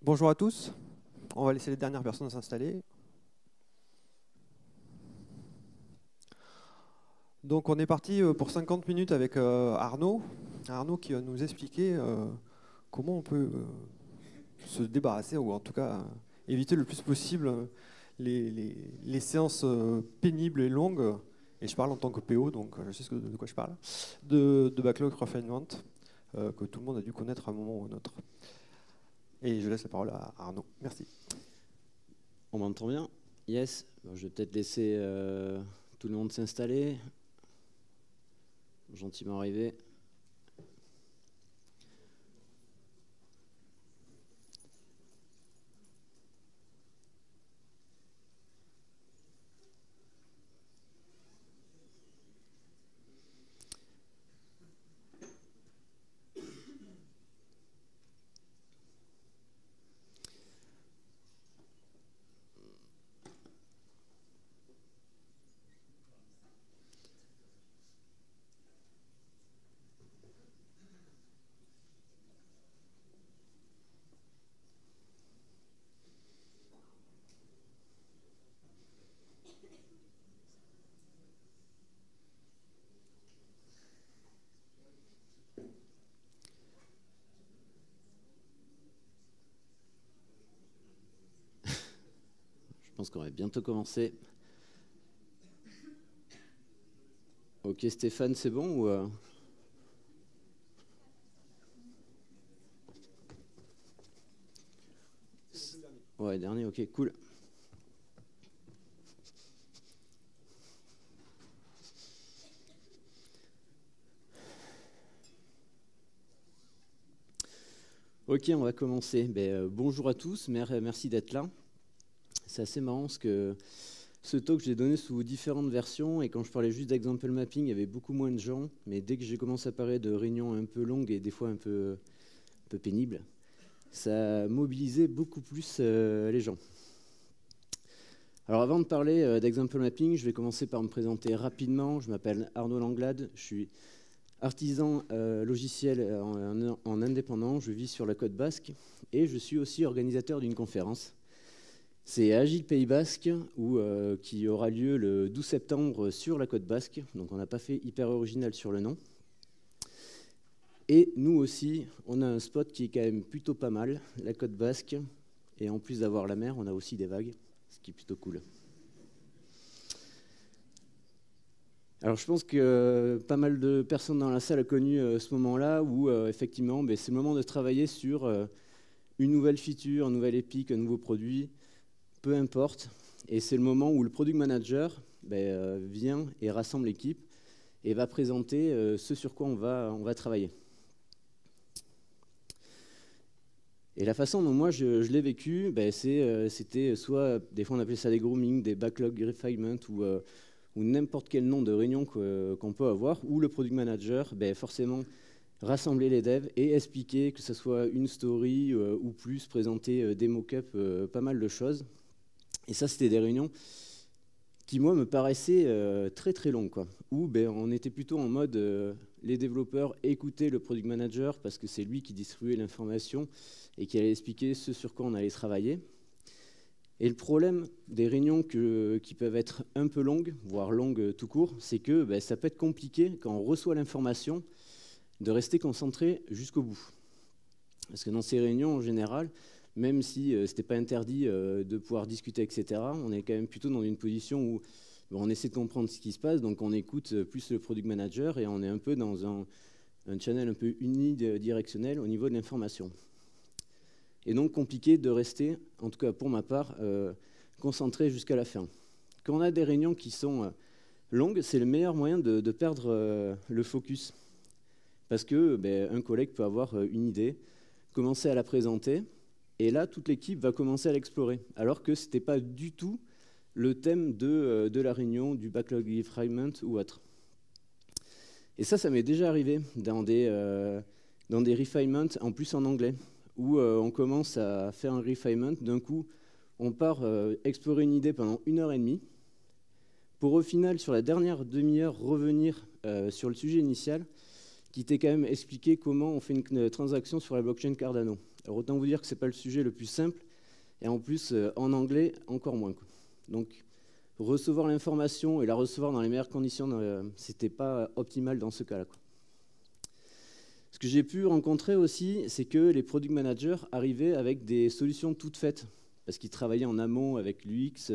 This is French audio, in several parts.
Bonjour à tous. On va laisser les dernières personnes s'installer. Donc on est parti pour 50 minutes avec Arnaud. Arnaud qui va nous expliquer comment on peut se débarrasser ou en tout cas éviter le plus possible les séances pénibles et longues. Et je parle en tant que PO, donc je sais de quoi je parle, de backlog refinement que tout le monde a dû connaître à un moment ou à un autre. Et je laisse la parole à Arnaud. Merci. On m'entend bien? Yes. Bon, je vais peut-être laisser tout le monde s'installer. Gentiment arriver. Je pense qu'on va bientôt commencer. Ok Stéphane, c'est bon ou Ouais, dernier, ok, cool. Ok, on va commencer. Bonjour à tous, merci d'être là. C'est assez marrant parce que ce talk, je l'ai donné sous différentes versions et quand je parlais juste d'example mapping, il y avait beaucoup moins de gens. Mais dès que j'ai commencé à parler de réunions un peu longues et des fois un peu pénibles, ça a mobilisé beaucoup plus les gens. Alors avant de parler d'example mapping, je vais commencer par me présenter rapidement. Je m'appelle Arnaud Langlade, je suis artisan logiciel en indépendant, je vis sur la côte basque et je suis aussi organisateur d'une conférence. C'est Agile Pays Basque qui aura lieu le 12 septembre sur la côte basque, donc on n'a pas fait hyper original sur le nom. Et nous aussi, on a un spot qui est quand même plutôt pas mal, la côte basque, et en plus d'avoir la mer, on a aussi des vagues, ce qui est plutôt cool. Alors je pense que pas mal de personnes dans la salle ont connu ce moment-là où effectivement c'est le moment de travailler sur une nouvelle feature, un nouvel epic, un nouveau produit, peu importe. Et c'est le moment où le product manager vient et rassemble l'équipe et va présenter ce sur quoi on va travailler. Et la façon dont moi je l'ai vécu, c'était soit, des fois on appelait ça des grooming, des backlog refinement ou n'importe quel nom de réunion qu'on peut avoir, où le product manager, forcément, rassembler les devs et expliquer, que ce soit une story ou plus, présenter des mock-ups, pas mal de choses. Et ça, c'était des réunions qui, moi, me paraissaient très très longues, quoi. Où on était plutôt en mode, les développeurs écoutaient le product manager parce que c'est lui qui distribuait l'information et qui allait expliquer ce sur quoi on allait travailler. Et le problème des réunions qui peuvent être un peu longues, voire longues tout court, c'est que ça peut être compliqué quand on reçoit l'information de rester concentré jusqu'au bout. Parce que dans ces réunions, en général, même si ce n'était pas interdit de pouvoir discuter, etc., on est quand même plutôt dans une position où on essaie de comprendre ce qui se passe, donc on écoute plus le product manager et on est un peu dans un channel un peu unidirectionnel au niveau de l'information. Et donc compliqué de rester, en tout cas pour ma part, concentré jusqu'à la fin. Quand on a des réunions qui sont longues, c'est le meilleur moyen de perdre le focus. Parce que un collègue peut avoir une idée, commencer à la présenter, et là, toute l'équipe va commencer à l'explorer, alors que ce n'était pas du tout le thème de la réunion, du backlog refinement ou autre. Et ça m'est déjà arrivé dans des refinements, en plus en anglais, où on commence à faire un refinement, d'un coup, on part explorer une idée pendant 1h30, pour au final, sur la dernière demi-heure, revenir sur le sujet initial, qui t'est quand même expliqué comment on fait une transaction sur la blockchain Cardano. Alors autant vous dire que ce n'est pas le sujet le plus simple, et en plus, en anglais, encore moins, quoi. Donc, recevoir l'information et la recevoir dans les meilleures conditions, c'était pas optimal dans ce cas-là, quoi. Ce que j'ai pu rencontrer aussi, c'est que les product managers arrivaient avec des solutions toutes faites, parce qu'ils travaillaient en amont avec l'UX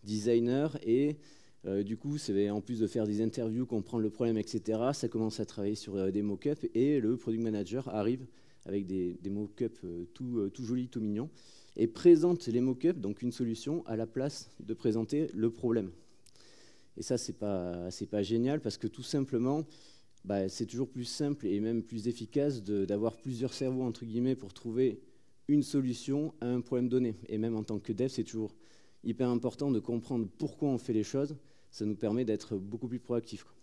designer, et du coup, en plus de faire des interviews, comprendre le problème, etc., ça commence à travailler sur des mock-ups, et le product manager arrive avec des mock-ups tout jolis, tout mignons, et présente les mock-ups, donc une solution, à la place de présenter le problème. Et ça, c'est pas génial, parce que tout simplement, c'est toujours plus simple et même plus efficace d'avoir plusieurs cerveaux, entre guillemets, pour trouver une solution à un problème donné. Et même en tant que dev, c'est toujours hyper important de comprendre pourquoi on fait les choses. Ça nous permet d'être beaucoup plus proactifs, quoi.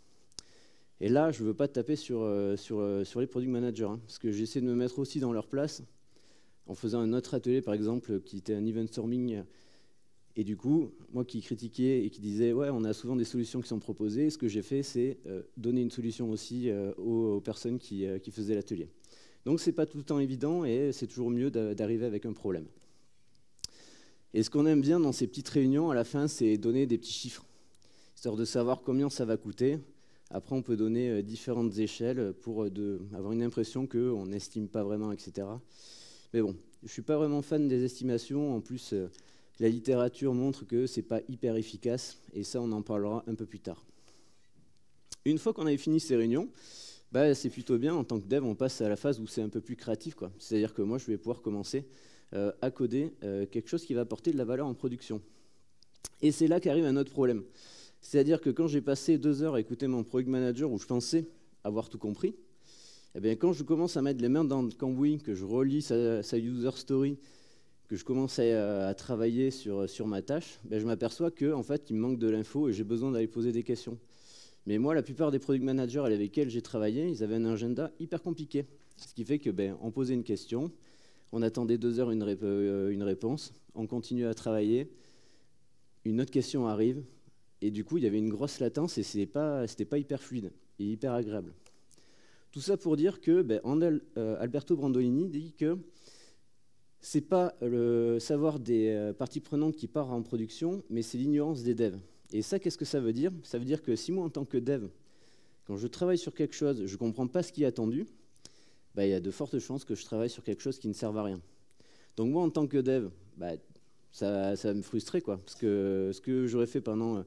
Et là, je ne veux pas taper sur les product managers, hein, parce que j'essaie de me mettre aussi dans leur place, en faisant un autre atelier, par exemple, qui était un event storming. Et du coup, moi qui critiquais et qui disais « ouais, on a souvent des solutions qui sont proposées », ce que j'ai fait, c'est donner une solution aussi aux personnes qui faisaient l'atelier. Donc, ce n'est pas tout le temps évident et c'est toujours mieux d'arriver avec un problème. Et ce qu'on aime bien dans ces petites réunions, à la fin, c'est donner des petits chiffres, histoire de savoir combien ça va coûter. Après, on peut donner différentes échelles pour avoir une impression qu'on n'estime pas vraiment, etc. Mais bon, je ne suis pas vraiment fan des estimations. En plus, la littérature montre que ce n'est pas hyper efficace, et ça, on en parlera un peu plus tard. Une fois qu'on avait fini ces réunions, c'est plutôt bien. En tant que dev, on passe à la phase où c'est un peu plus créatif, quoi. C'est-à-dire que moi, je vais pouvoir commencer à coder quelque chose qui va apporter de la valeur en production. Et c'est là qu'arrive un autre problème. C'est-à-dire que quand j'ai passé 2 heures à écouter mon product manager, où je pensais avoir tout compris, eh bien, quand je commence à mettre les mains dans le cambouis, que je relis sa user story, que je commence à travailler sur ma tâche, je m'aperçois qu'en fait, il me manque de l'info et j'ai besoin d'aller poser des questions. Mais moi, la plupart des product managers avec lesquels j'ai travaillé, ils avaient un agenda hyper compliqué. Ce qui fait que on posait une question, on attendait 2 heures une réponse, on continue à travailler, une autre question arrive, et du coup, il y avait une grosse latence et c'était pas hyper fluide et hyper agréable. Tout ça pour dire que Alberto Brandolini dit que c'est pas le savoir des parties prenantes qui part en production, mais c'est l'ignorance des devs. Et ça, qu'est-ce que ça veut dire? Ça veut dire que si moi, en tant que dev, quand je travaille sur quelque chose, je ne comprends pas ce qui est attendu, il y a de fortes chances que je travaille sur quelque chose qui ne serve à rien. Donc moi, en tant que dev, ça va me frustrer, quoi, parce que ce que j'aurais fait pendant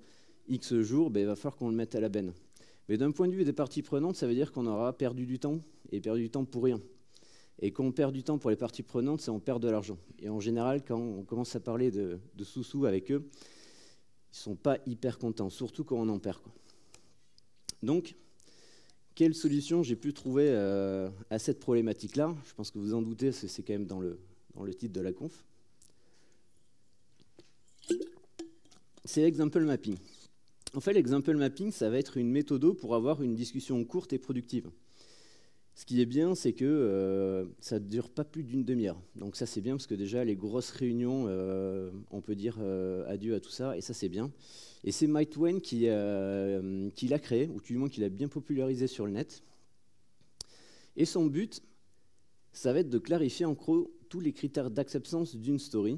X jours, il va falloir qu'on le mette à la benne. Mais d'un point de vue des parties prenantes, ça veut dire qu'on aura perdu du temps, et perdu du temps pour rien. Et quand on perd du temps pour les parties prenantes, c'est on perd de l'argent. Et en général, quand on commence à parler de sous-sous avec eux, ils ne sont pas hyper contents, surtout quand on en perd, quoi. Donc, quelle solution j'ai pu trouver à cette problématique-là? Je pense que vous en doutez, c'est quand même dans le titre de la conf. C'est l'example mapping. En fait, l'example mapping, ça va être une méthode pour avoir une discussion courte et productive. Ce qui est bien, c'est que ça ne dure pas plus d'une demi-heure. Donc ça, c'est bien, parce que déjà, les grosses réunions, on peut dire adieu à tout ça, et ça, c'est bien. Et c'est Mike Twain qui l'a créé, ou du moins qui l'a bien popularisé sur le net. Et son but, ça va être de clarifier en gros tous les critères d'acceptance d'une story,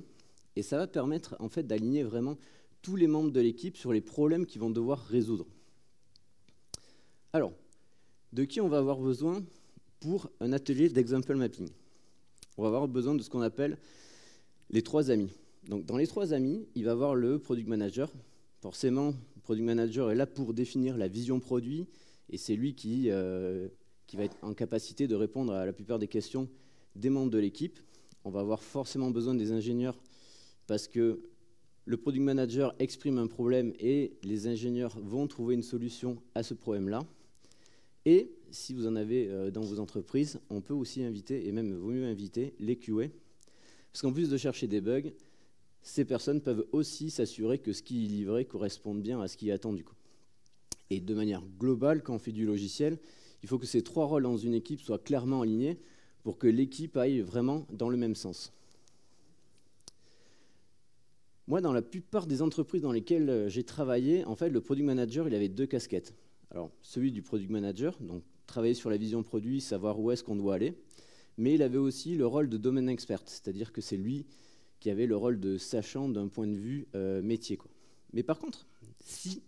et ça va permettre en fait d'aligner vraiment tous les membres de l'équipe sur les problèmes qu'ils vont devoir résoudre. Alors, de qui on va avoir besoin pour un atelier d'example mapping? On va avoir besoin de ce qu'on appelle les 3 amis. Donc, dans les 3 amis, il va y avoir le product manager. Forcément, le product manager est là pour définir la vision produit, et c'est lui qui va être en capacité de répondre à la plupart des questions des membres de l'équipe. On va avoir forcément besoin des ingénieurs, parce que le product manager exprime un problème et les ingénieurs vont trouver une solution à ce problème-là. Et si vous en avez dans vos entreprises, on peut aussi inviter, et même vaut mieux inviter, les QA. Parce qu'en plus de chercher des bugs, ces personnes peuvent aussi s'assurer que ce qui est livré corresponde bien à ce qui est attendu. Et de manière globale, quand on fait du logiciel, il faut que ces 3 rôles dans une équipe soient clairement alignés pour que l'équipe aille vraiment dans le même sens. Moi, dans la plupart des entreprises dans lesquelles j'ai travaillé, en fait, le product manager, il avait 2 casquettes. Alors, celui du product manager, donc travailler sur la vision produit, savoir où est-ce qu'on doit aller, mais il avait aussi le rôle de domaine expert, c'est-à-dire que c'est lui qui avait le rôle de sachant d'un point de vue métier, quoi. Mais par contre, si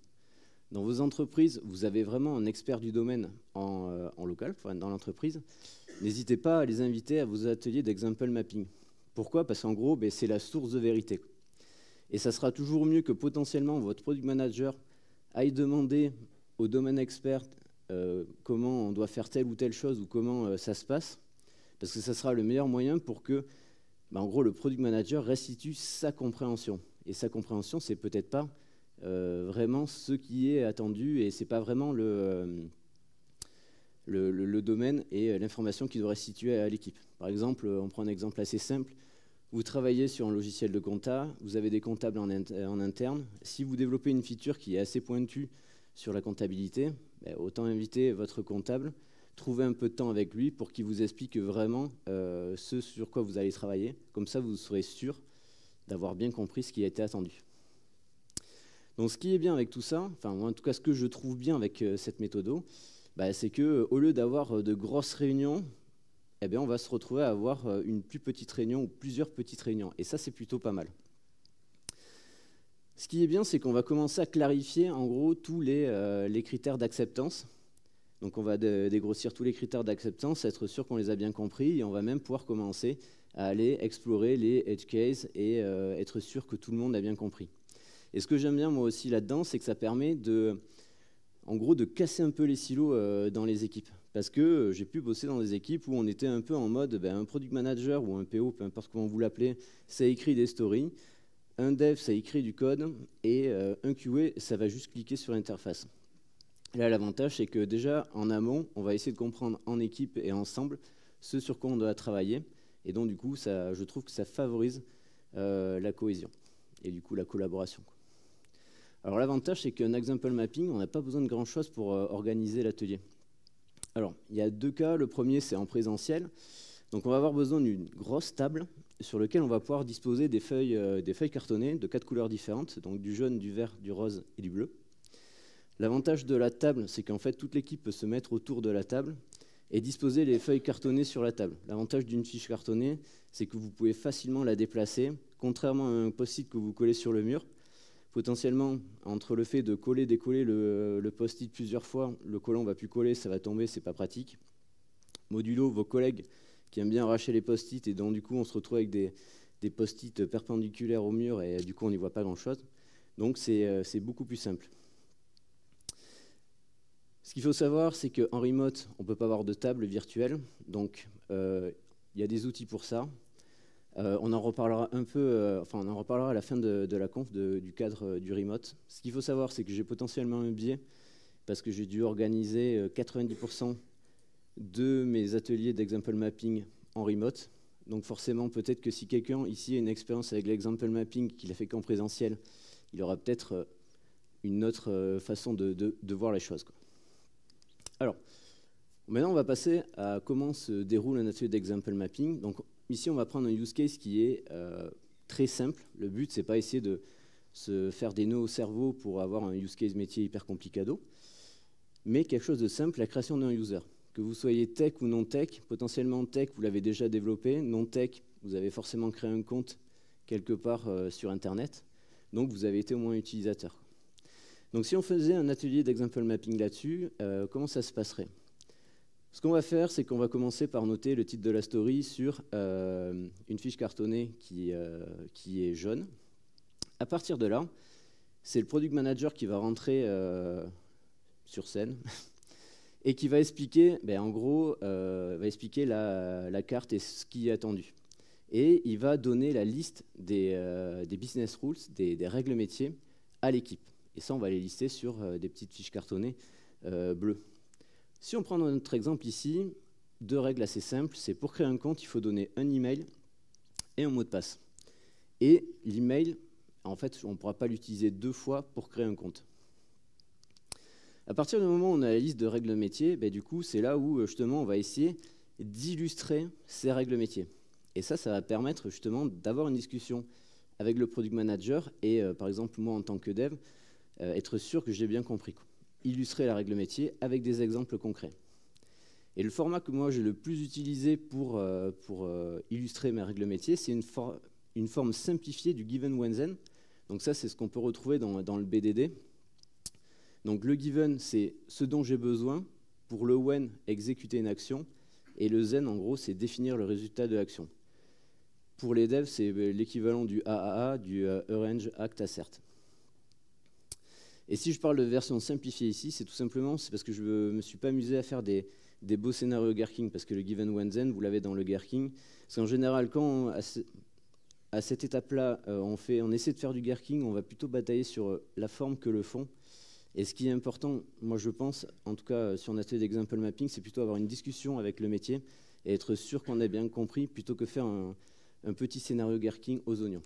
dans vos entreprises, vous avez vraiment un expert du domaine en local, enfin, dans l'entreprise, n'hésitez pas à les inviter à vos ateliers d'example mapping. Pourquoi? Parce qu'en gros, c'est la source de vérité. Et ça sera toujours mieux que potentiellement votre product manager aille demander au domaine expert comment on doit faire telle ou telle chose ou comment ça se passe, parce que ça sera le meilleur moyen pour que, en gros, le product manager restitue sa compréhension. Et sa compréhension, c'est peut-être pas vraiment ce qui est attendu et c'est pas vraiment le domaine et l'information qu'il doit restituer à l'équipe. Par exemple, on prend un exemple assez simple. Vous travaillez sur un logiciel de compta, vous avez des comptables en interne. Si vous développez une feature qui est assez pointue sur la comptabilité, autant inviter votre comptable, trouver un peu de temps avec lui pour qu'il vous explique vraiment ce sur quoi vous allez travailler. Comme ça, vous serez sûr d'avoir bien compris ce qui a été attendu. Donc ce qui est bien avec tout ça, enfin moi, en tout cas ce que je trouve bien avec cette méthode, c'est qu'au lieu d'avoir de grosses réunions, on va se retrouver à avoir une plus petite réunion ou plusieurs petites réunions. Et ça, c'est plutôt pas mal. Ce qui est bien, c'est qu'on va commencer à clarifier en gros tous les critères d'acceptance. Donc on va dégrossir tous les critères d'acceptance, être sûr qu'on les a bien compris, et on va même pouvoir commencer à aller explorer les edge cases et être sûr que tout le monde a bien compris. Et ce que j'aime bien moi aussi là-dedans, c'est que ça permet en gros de casser un peu les silos dans les équipes. Parce que j'ai pu bosser dans des équipes où on était un peu en mode, un product manager ou un PO, peu importe comment vous l'appelez, ça écrit des stories, un dev, ça écrit du code, et un QA, ça va juste cliquer sur l'interface. Là, l'avantage, c'est que déjà, en amont, on va essayer de comprendre en équipe et ensemble ce sur quoi on doit travailler. Et donc, du coup, je trouve que ça favorise la cohésion et du coup la collaboration. Alors, l'avantage, c'est qu'un example mapping, on n'a pas besoin de grand-chose pour organiser l'atelier. Alors, il y a deux cas. Le premier, c'est en présentiel. Donc, on va avoir besoin d'une grosse table sur laquelle on va pouvoir disposer des feuilles cartonnées de 4 couleurs différentes, donc du jaune, du vert, du rose et du bleu. L'avantage de la table, c'est qu'en fait, toute l'équipe peut se mettre autour de la table et disposer les feuilles cartonnées sur la table. L'avantage d'une fiche cartonnée, c'est que vous pouvez facilement la déplacer, contrairement à un post-it que vous collez sur le mur. Potentiellement, entre le fait de coller-décoller le post-it plusieurs fois, le collant ne va plus coller, ça va tomber, c'est pas pratique. Modulo, vos collègues qui aiment bien arracher les post-it et donc du coup on se retrouve avec des post-it perpendiculaires au mur et du coup on n'y voit pas grand-chose. Donc c'est beaucoup plus simple. Ce qu'il faut savoir, c'est qu'en remote, on ne peut pas avoir de table virtuelle, donc il y a des outils pour ça. On en reparlera un peu, on en reparlera à la fin de la conf du cadre du remote. Ce qu'il faut savoir, c'est que j'ai potentiellement un biais parce que j'ai dû organiser 90% de mes ateliers d'example mapping en remote. Donc forcément, peut-être que si quelqu'un ici a une expérience avec l'example mapping qu'il a fait qu'en présentiel, il aura peut-être une autre façon de voir les choses, quoi. Alors, maintenant, on va passer à comment se déroule un atelier d'example mapping. Donc, ici, on va prendre un use case qui est très simple. Le but, c'est pas essayer de se faire des nœuds au cerveau pour avoir un use case métier hyper complicado, mais quelque chose de simple, la création d'un user. Que vous soyez tech ou non tech, potentiellement tech, vous l'avez déjà développé, non tech, vous avez forcément créé un compte quelque part sur Internet, donc vous avez été au moins utilisateur. Donc si on faisait un atelier d'example mapping là-dessus, comment ça se passerait? Ce qu'on va faire, c'est qu'on va commencer par noter le titre de la story sur une fiche cartonnée qui est jaune. À partir de là, c'est le product manager qui va rentrer sur scène et qui va expliquer, en gros, va expliquer la carte et ce qui est attendu. Et il va donner la liste des business rules, des règles métiers à l'équipe. Et ça, on va les lister sur des petites fiches cartonnées bleues. Si on prend notre exemple ici, deux règles assez simples. C'est pour créer un compte, il faut donner un email et un mot de passe. Et l'email, en fait, on ne pourra pas l'utiliser 2 fois pour créer un compte. À partir du moment où on a la liste de règles métiers, du coup, c'est là où justement on va essayer d'illustrer ces règles métiers. Et ça va permettre justement d'avoir une discussion avec le product manager et, par exemple, moi en tant que dev, être sûr que j'ai bien compris, quoi. illustrer la règle métier avec des exemples concrets. Et le format que moi j'ai le plus utilisé pour illustrer mes règles métiers, c'est une forme simplifiée du given when then. Donc ça, c'est ce qu'on peut retrouver dans le BDD. Donc le given, c'est ce dont j'ai besoin. Pour le when, exécuter une action. Et le then, en gros, c'est définir le résultat de l'action. Pour les devs, c'est l'équivalent du AAA, du Arrange, Act, Assert. Et si je parle de version simplifiée ici, c'est tout simplement parce que je ne me suis pas amusé à faire des beaux scénarios Gherkin, parce que le given when then, vous l'avez dans le Gherkin. Parce qu'en général, quand à cette étape-là, on essaie de faire du Gherkin, on va plutôt batailler sur la forme que le fond. Et ce qui est important, moi je pense, en tout cas si on a fait d'example mapping, c'est plutôt avoir une discussion avec le métier et être sûr qu'on a bien compris, plutôt que faire un petit scénario Gherkin aux oignons.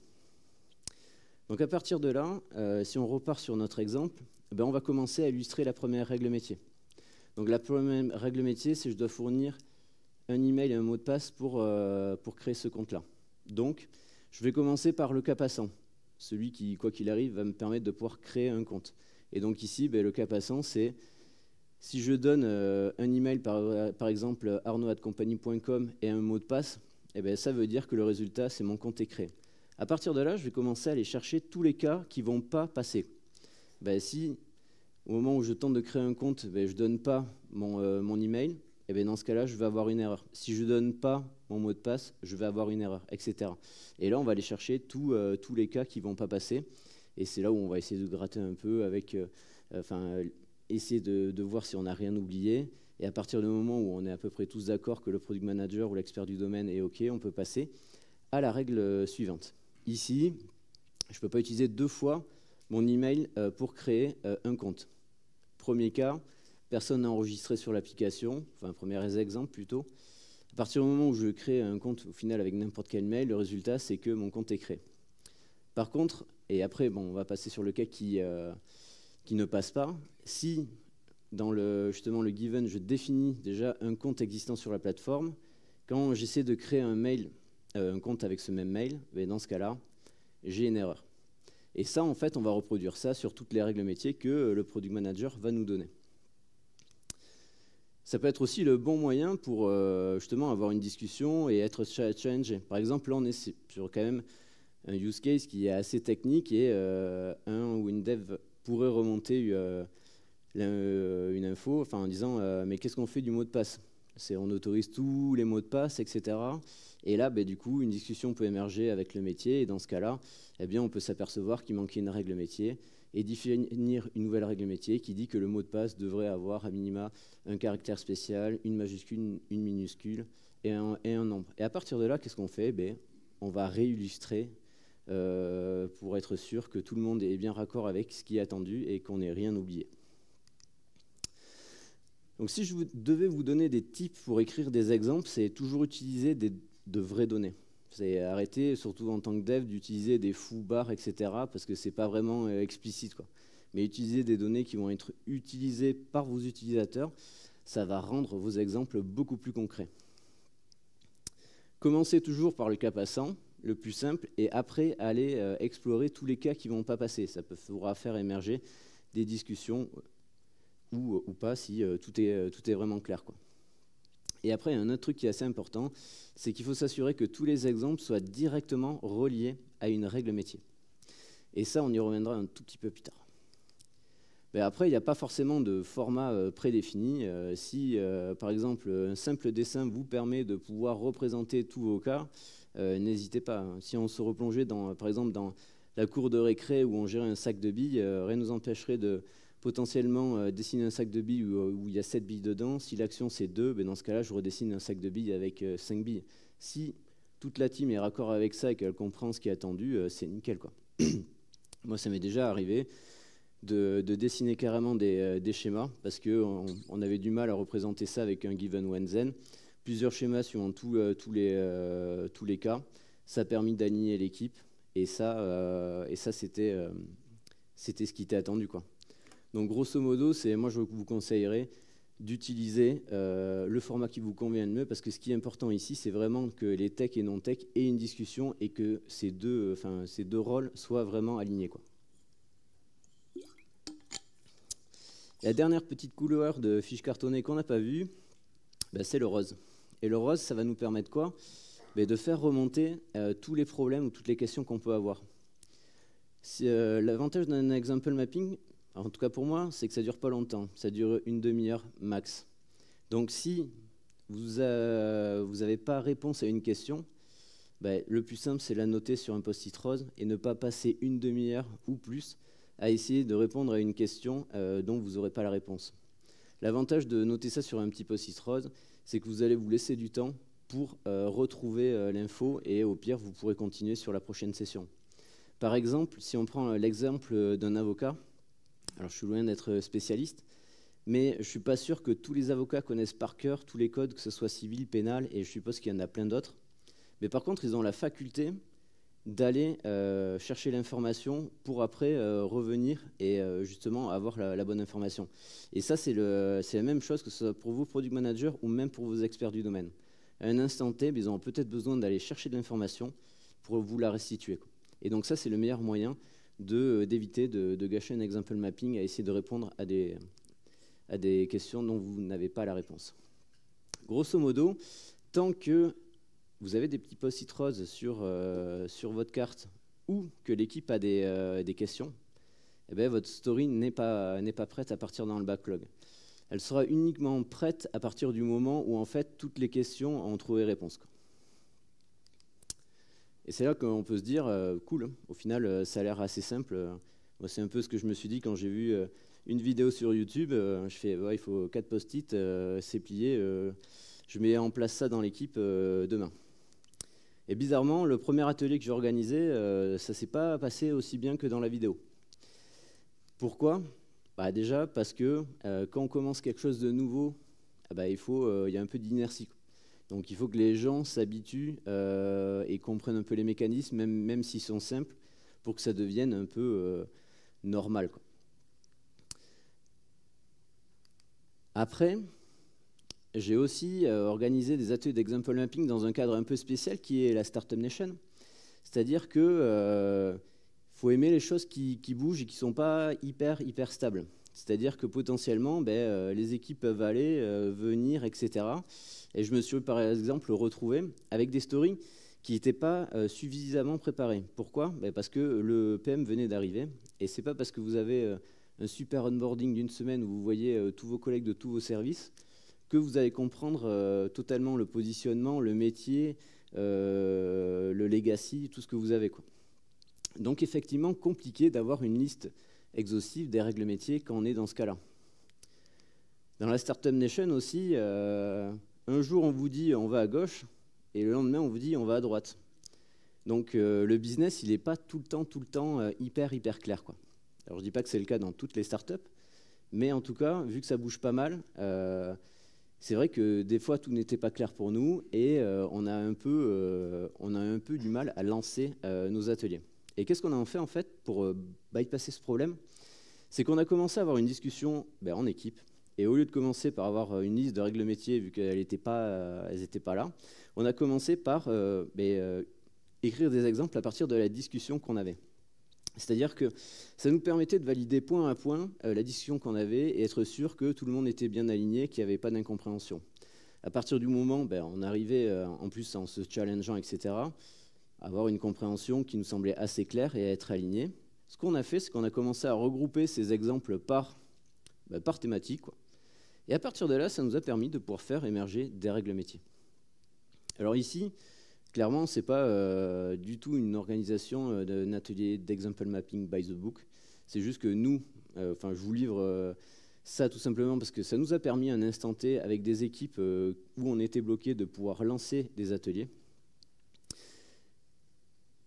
Donc à partir de là, si on repart sur notre exemple, ben on va commencer à illustrer la première règle métier. Donc la première règle métier, c'est que je dois fournir un email et un mot de passe pour créer ce compte-là. Donc je vais commencer par le cas passant, celui qui, quoi qu'il arrive, va me permettre de pouvoir créer un compte. Et donc ici, ben, le cas passant, c'est si je donne un email par exemple arnaud@compagnie.com et un mot de passe, eh ben, ça veut dire que le résultat, c'est mon compte est créé. À partir de là, je vais commencer à aller chercher tous les cas qui ne vont pas passer. Ben, si au moment où je tente de créer un compte, ben, je ne donne pas mon email, eh ben, dans ce cas-là, je vais avoir une erreur. Si je ne donne pas mon mot de passe, je vais avoir une erreur, etc. Et là, on va aller chercher tous les cas qui ne vont pas passer. Et c'est là où on va essayer de gratter un peu avec, essayer de voir si on n'a rien oublié. Et à partir du moment où on est à peu près tous d'accord que le product manager ou l'expert du domaine est OK, on peut passer à la règle suivante. Ici, je ne peux pas utiliser 2 fois mon email pour créer un compte. Premier cas, personne n'a enregistré sur l'application, enfin premier exemple plutôt. À partir du moment où je crée un compte au final avec n'importe quel mail, le résultat c'est que mon compte est créé. Par contre, et après bon, on va passer sur le cas qui ne passe pas, si dans justement le given, je définis déjà un compte existant sur la plateforme, quand j'essaie de créer un compte avec ce même mail, dans ce cas-là, j'ai une erreur. Et ça, en fait, on va reproduire ça sur toutes les règles métiers que le Product Manager va nous donner. Ça peut être aussi le bon moyen pour justement avoir une discussion et être challengé. Par exemple, là, on est sur quand même un use case qui est assez technique et un où une dev pourrait remonter une info en disant mais qu'est-ce qu'on fait du mot de passe ? On autorise tous les mots de passe, etc. Et là, du coup, une discussion peut émerger avec le métier. Et dans ce cas-là, eh bien, on peut s'apercevoir qu'il manquait une règle métier et définir une nouvelle règle métier qui dit que le mot de passe devrait avoir à minima un caractère spécial, une majuscule, une minuscule et un nombre. Et à partir de là, qu'est-ce qu'on fait ? On va réillustrer pour être sûr que tout le monde est bien raccord avec ce qui est attendu et qu'on n'ait rien oublié. Donc si je devais vous donner des tips pour écrire des exemples, c'est toujours utiliser de vraies données. C'est arrêter, surtout en tant que dev, d'utiliser des foo bars, etc. parce que ce n'est pas vraiment explicite, quoi. Mais utiliser des données qui vont être utilisées par vos utilisateurs, ça va rendre vos exemples beaucoup plus concrets. Commencez toujours par le cas passant, le plus simple, et après, aller explorer tous les cas qui ne vont pas passer. Ça pourra faire émerger des discussions ou pas si tout est vraiment clair, quoi. Et après, il y a un autre truc qui est assez important, c'est qu'il faut s'assurer que tous les exemples soient directement reliés à une règle métier. Et ça, on y reviendra un tout petit peu plus tard. Mais après, il n'y a pas forcément de format prédéfini. Si, par exemple, un simple dessin vous permet de pouvoir représenter tous vos cas, n'hésitez pas. Si on se replongeait, par exemple, dans la cour de récré où on gérait un sac de billes, rien ne nous empêcherait de potentiellement dessiner un sac de billes où il y a 7 billes dedans. Si l'action c'est 2, dans ce cas-là, je redessine un sac de billes avec 5 billes. Si toute la team est raccord avec ça et qu'elle comprend ce qui est attendu, c'est nickel, quoi. Moi, ça m'est déjà arrivé de dessiner carrément des schémas parce qu'on avait du mal à représenter ça avec un given when then. Plusieurs schémas suivant tous les cas. Ça a permis d'aligner l'équipe et ça c'était ce qui était attendu, quoi. Donc grosso modo, moi je vous conseillerais d'utiliser le format qui vous convient le mieux parce que ce qui est important ici, c'est vraiment que les tech et non-tech aient une discussion et que ces deux rôles soient vraiment alignés, quoi. La dernière petite couleur de fiche cartonnée qu'on n'a pas vue, c'est le rose. Et le rose, ça va nous permettre quoi? De faire remonter tous les problèmes ou toutes les questions qu'on peut avoir. L'avantage d'un example mapping, en tout cas pour moi, c'est que ça ne dure pas longtemps. Ça dure une demi-heure max. Donc si vous n'avez pas réponse à une question, le plus simple, c'est la noter sur un post-it rose et ne pas passer une demi-heure ou plus à essayer de répondre à une question dont vous n'aurez pas la réponse. L'avantage de noter ça sur un petit post-it rose, c'est que vous allez vous laisser du temps pour retrouver l'info et au pire, vous pourrez continuer sur la prochaine session. Par exemple, si on prend l'exemple d'un avocat, alors je suis loin d'être spécialiste, mais je ne suis pas sûr que tous les avocats connaissent par cœur tous les codes, que ce soit civil, pénal, et je suppose qu'il y en a plein d'autres. Mais par contre, ils ont la faculté d'aller chercher l'information pour après revenir et justement avoir la bonne information. Et ça, c'est la même chose que ce soit pour vous, product manager, ou même pour vos experts du domaine. À un instant T, ils ont peut-être besoin d'aller chercher de l'information pour vous la restituer. Et donc ça, c'est le meilleur moyen d'éviter de gâcher un example mapping à essayer de répondre à des questions dont vous n'avez pas la réponse. Grosso modo, tant que vous avez des petits post-it roses sur votre carte ou que l'équipe a des questions, votre story n'est pas prête à partir dans le backlog. Elle sera uniquement prête à partir du moment où en fait toutes les questions ont trouvé réponse. Et c'est là qu'on peut se dire, cool, au final ça a l'air assez simple. Moi, c'est un peu ce que je me suis dit quand j'ai vu une vidéo sur YouTube. Je fais, il faut 4 post-it, c'est plié, je mets en place ça dans l'équipe demain. Et bizarrement, le premier atelier que j'ai organisé, ça ne s'est pas passé aussi bien que dans la vidéo. Pourquoi? Déjà parce que quand on commence quelque chose de nouveau, il y a un peu d'inertie. Donc il faut que les gens s'habituent et comprennent un peu les mécanismes, même s'ils sont simples, pour que ça devienne un peu normal, quoi. Après, j'ai aussi organisé des ateliers d'example mapping dans un cadre un peu spécial qui est la Startup Nation. C'est-à-dire que faut aimer les choses qui bougent et qui ne sont pas hyper stables. C'est-à-dire que potentiellement, les équipes peuvent aller, venir, etc. Et je me suis par exemple retrouvé avec des stories qui n'étaient pas suffisamment préparées. Pourquoi? Parce que le PM venait d'arriver. Et ce n'est pas parce que vous avez un super onboarding d'une semaine où vous voyez tous vos collègues de tous vos services que vous allez comprendre totalement le positionnement, le métier, le legacy, tout ce que vous avez, quoi. Donc effectivement, compliqué d'avoir une liste exhaustive des règles métiers quand on est dans ce cas-là. Dans la Startup Nation aussi, un jour on vous dit on va à gauche et le lendemain on vous dit on va à droite. Donc le business, il n'est pas tout le temps hyper clair, quoi. Alors je ne dis pas que c'est le cas dans toutes les startups, mais en tout cas, vu que ça bouge pas mal, c'est vrai que des fois tout n'était pas clair pour nous et on a un peu du mal à lancer nos ateliers. Et qu'est-ce qu'on a fait en fait pour bypasser ce problème? C'est qu'on a commencé à avoir une discussion en équipe. Et au lieu de commencer par avoir une liste de règles métiers, vu qu'elles n'étaient pas là, on a commencé par écrire des exemples à partir de la discussion qu'on avait. C'est-à-dire que ça nous permettait de valider point à point la discussion qu'on avait et être sûr que tout le monde était bien aligné, qu'il n'y avait pas d'incompréhension. À partir du moment où on arrivait, en plus en se challengeant, etc., à avoir une compréhension qui nous semblait assez claire et à être aligné. Ce qu'on a fait, c'est qu'on a commencé à regrouper ces exemples par thématique, quoi. Et à partir de là, ça nous a permis de pouvoir faire émerger des règles métiers. Alors ici, clairement, ce n'est pas du tout une organisation d'un atelier d'example mapping by the book. C'est juste que nous, je vous livre ça tout simplement parce que ça nous a permis à un instant T, avec des équipes où on était bloqué, de pouvoir lancer des ateliers.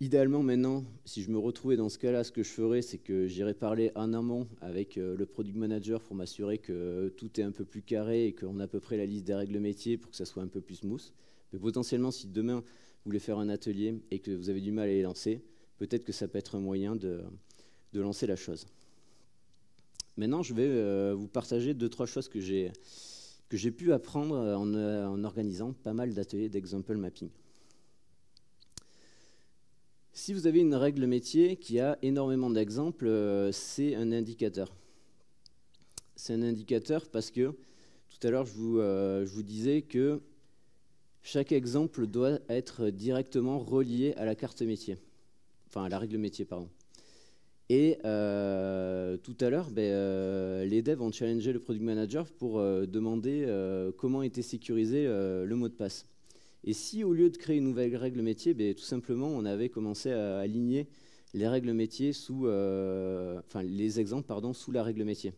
Idéalement, maintenant, si je me retrouvais dans ce cas-là, ce que je ferais, c'est que j'irais parler en amont avec le product manager pour m'assurer que tout est un peu plus carré et qu'on a à peu près la liste des règles métiers pour que ça soit un peu plus smooth. Mais potentiellement, si demain, vous voulez faire un atelier et que vous avez du mal à les lancer, peut-être que ça peut être un moyen de lancer la chose. Maintenant, je vais vous partager 2-3 choses que j'ai pu apprendre en organisant pas mal d'ateliers d'example mapping. Si vous avez une règle métier qui a énormément d'exemples, c'est un indicateur. c'est un indicateur parce que tout à l'heure, je vous disais que chaque exemple doit être directement relié à la carte métier, enfin à la règle métier, pardon. Et tout à l'heure, les devs ont challengé le product manager pour demander comment était sécurisé le mot de passe. Et si au lieu de créer une nouvelle règle métier, tout simplement on avait commencé à aligner les règles métiers sous, les exemples sous la règle métier.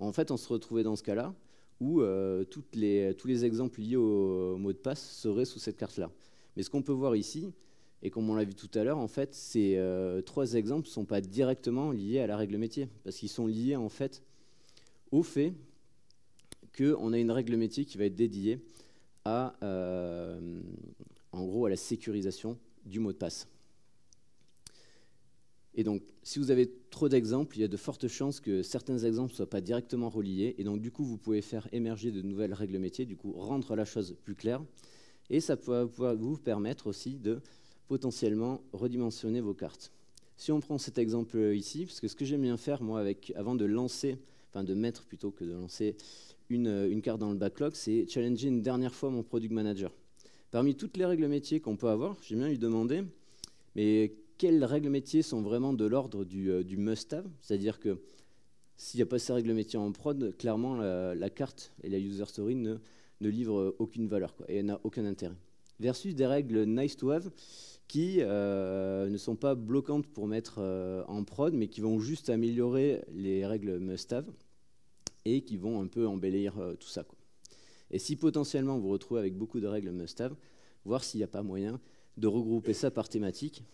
En fait, on se retrouvait dans ce cas-là où tous les exemples liés au mot de passe seraient sous cette carte-là. Mais ce qu'on peut voir ici, et comme on l'a vu tout à l'heure, en fait, ces 3 exemples ne sont pas directement liés à la règle métier, parce qu'ils sont liés en fait au fait qu'on a une règle métier qui va être dédiée à, en gros, à la sécurisation du mot de passe. Et donc, si vous avez trop d'exemples, il y a de fortes chances que certains exemples ne soient pas directement reliés, et donc du coup, vous pouvez faire émerger de nouvelles règles métiers, du coup, rendre la chose plus claire, et ça peut vous permettre aussi de potentiellement redimensionner vos cartes. Si on prend cet exemple ici, parce que ce que j'aime bien faire, moi, avant de lancer, enfin de mettre plutôt que de lancer une carte dans le backlog, c'est challenger une dernière fois mon product manager. Parmi toutes les règles métiers qu'on peut avoir, j'aime bien lui demander, mais quelles règles métiers sont vraiment de l'ordre du must-have, c'est-à-dire que s'il n'y a pas ces règles métiers en prod, clairement la carte et la user story ne livrent aucune valeur, quoi, et elle n'a aucun intérêt. Versus des règles nice to have qui ne sont pas bloquantes pour mettre en prod, mais qui vont juste améliorer les règles must-have et qui vont un peu embellir tout ça, quoi. Et si potentiellement vous vous retrouvez avec beaucoup de règles must-have, voir s'il n'y a pas moyen de regrouper ça par thématique,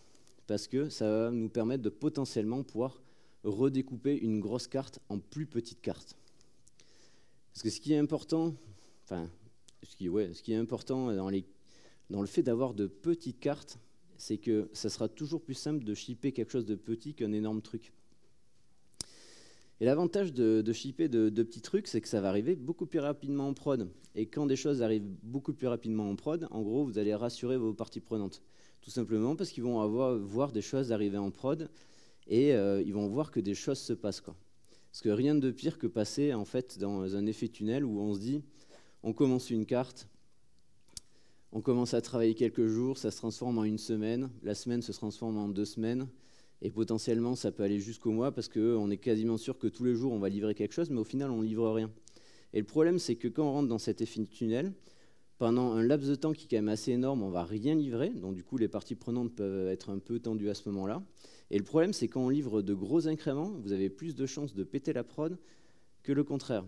parce que ça va nous permettre de potentiellement pouvoir redécouper une grosse carte en plus petites cartes. Parce que ce qui est important, ce qui est important dans le fait d'avoir de petites cartes, c'est que ça sera toujours plus simple de shipper quelque chose de petit qu'un énorme truc. Et l'avantage de shipper de petits trucs, c'est que ça va arriver beaucoup plus rapidement en prod. Et quand des choses arrivent beaucoup plus rapidement en prod, en gros, vous allez rassurer vos parties prenantes. Tout simplement parce qu'ils vont voir des choses arriver en prod et ils vont voir que des choses se passent, quoi. Parce que rien de pire que passer en fait dans un effet tunnel où on se dit, on commence une carte, on commence à travailler quelques jours, ça se transforme en une semaine, la semaine se transforme en 2 semaines, et potentiellement ça peut aller jusqu'au mois parce qu'on est quasiment sûr que tous les jours on va livrer quelque chose, mais au final on ne livre rien. Et le problème c'est que quand on rentre dans cet effet tunnel, pendant un laps de temps qui est quand même assez énorme, on ne va rien livrer, donc du coup les parties prenantes peuvent être un peu tendues à ce moment-là. Et le problème c'est quand on livre de gros incréments, vous avez plus de chances de péter la prod que le contraire.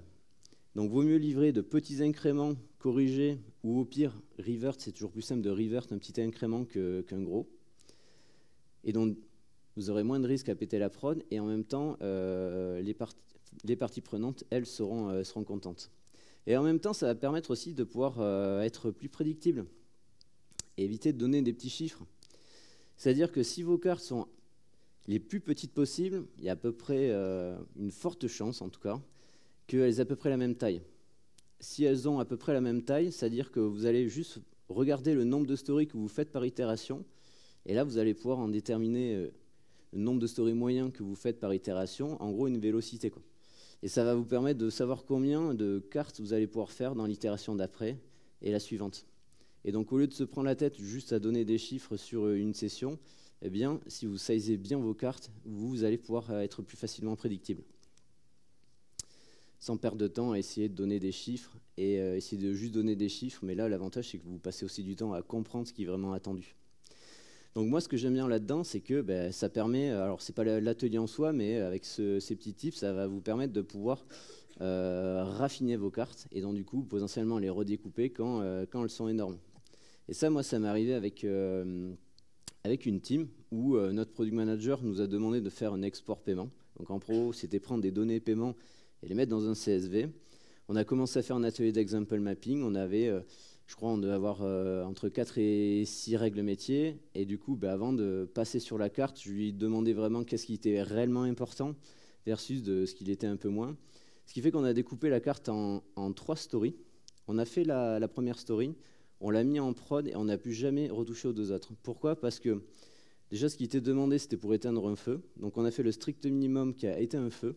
Donc, vaut mieux livrer de petits incréments corrigés ou au pire, revert, c'est toujours plus simple de revert un petit incrément qu'un gros. Et donc, vous aurez moins de risques à péter la prod et en même temps, les parties prenantes, elles, seront contentes. Et en même temps, ça va permettre aussi de pouvoir être plus prédictible et éviter de donner des petits chiffres. C'est-à-dire que si vos cartes sont les plus petites possibles, il y a à peu près une forte chance, en tout cas, qu'elles aient à peu près la même taille. Si elles ont à peu près la même taille, c'est-à-dire que vous allez juste regarder le nombre de stories que vous faites par itération, et là, vous allez pouvoir en déterminer le nombre de stories moyens que vous faites par itération, en gros une vélocité, quoi. Et ça va vous permettre de savoir combien de cartes vous allez pouvoir faire dans l'itération d'après et la suivante. Et donc, au lieu de se prendre la tête juste à donner des chiffres sur une session, eh bien, si vous sizez bien vos cartes, vous allez pouvoir être plus facilement prédictible. Sans perdre de temps à essayer de donner des chiffres et essayer de juste donner des chiffres. Mais là, l'avantage, c'est que vous passez aussi du temps à comprendre ce qui est vraiment attendu. Donc moi, ce que j'aime bien là-dedans, c'est que ça permet, alors c'est pas l'atelier en soi, mais avec ces petits tips, ça va vous permettre de pouvoir raffiner vos cartes et donc du coup, potentiellement les redécouper quand elles sont énormes. Et ça, moi, ça m'est arrivé avec une team où notre product manager nous a demandé de faire un export paiement. Donc en pro, c'était prendre des données paiement et les mettre dans un CSV. On a commencé à faire un atelier d'example mapping. On avait, je crois, on devait avoir entre 4 et 6 règles métiers. Et du coup, avant de passer sur la carte, je lui demandais vraiment qu'est-ce qui était réellement important versus de ce qu'il était un peu moins. Ce qui fait qu'on a découpé la carte en 3 stories. On a fait la première story, on l'a mis en prod et on n'a plus jamais retouché aux 2 autres. Pourquoi ? Parce que déjà, ce qui était demandé, c'était pour éteindre un feu. Donc on a fait le strict minimum qui a éteint un feu.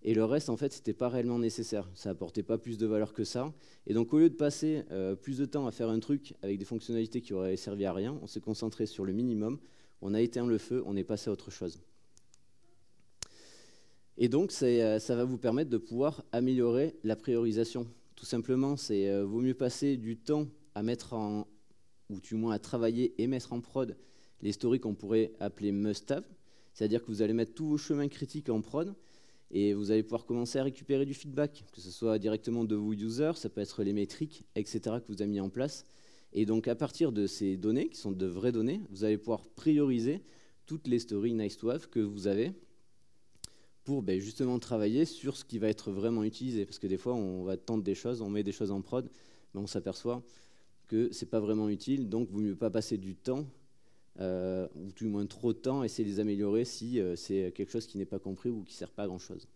Et le reste, en fait, c'était pas réellement nécessaire. Ça apportait pas plus de valeur que ça. Et donc, au lieu de passer plus de temps à faire un truc avec des fonctionnalités qui auraient servi à rien, on s'est concentré sur le minimum. On a éteint le feu, on est passé à autre chose. Et donc, ça va vous permettre de pouvoir améliorer la priorisation. Tout simplement, vaut mieux passer du temps à mettre en, ou du moins à travailler et mettre en prod les stories qu'on pourrait appeler must-have. C'est-à-dire que vous allez mettre tous vos chemins critiques en prod, et vous allez pouvoir commencer à récupérer du feedback, que ce soit directement de vos users, ça peut être les métriques, etc. que vous avez mis en place. Et donc, à partir de ces données, qui sont de vraies données, vous allez pouvoir prioriser toutes les stories nice to have que vous avez pour justement travailler sur ce qui va être vraiment utilisé. Parce que des fois, on va tenter des choses, on met des choses en prod, mais on s'aperçoit que ce n'est pas vraiment utile, donc il vaut mieux pas passer du temps, ou du moins trop de temps, à essayer de les améliorer si c'est quelque chose qui n'est pas compris ou qui ne sert pas à grand-chose.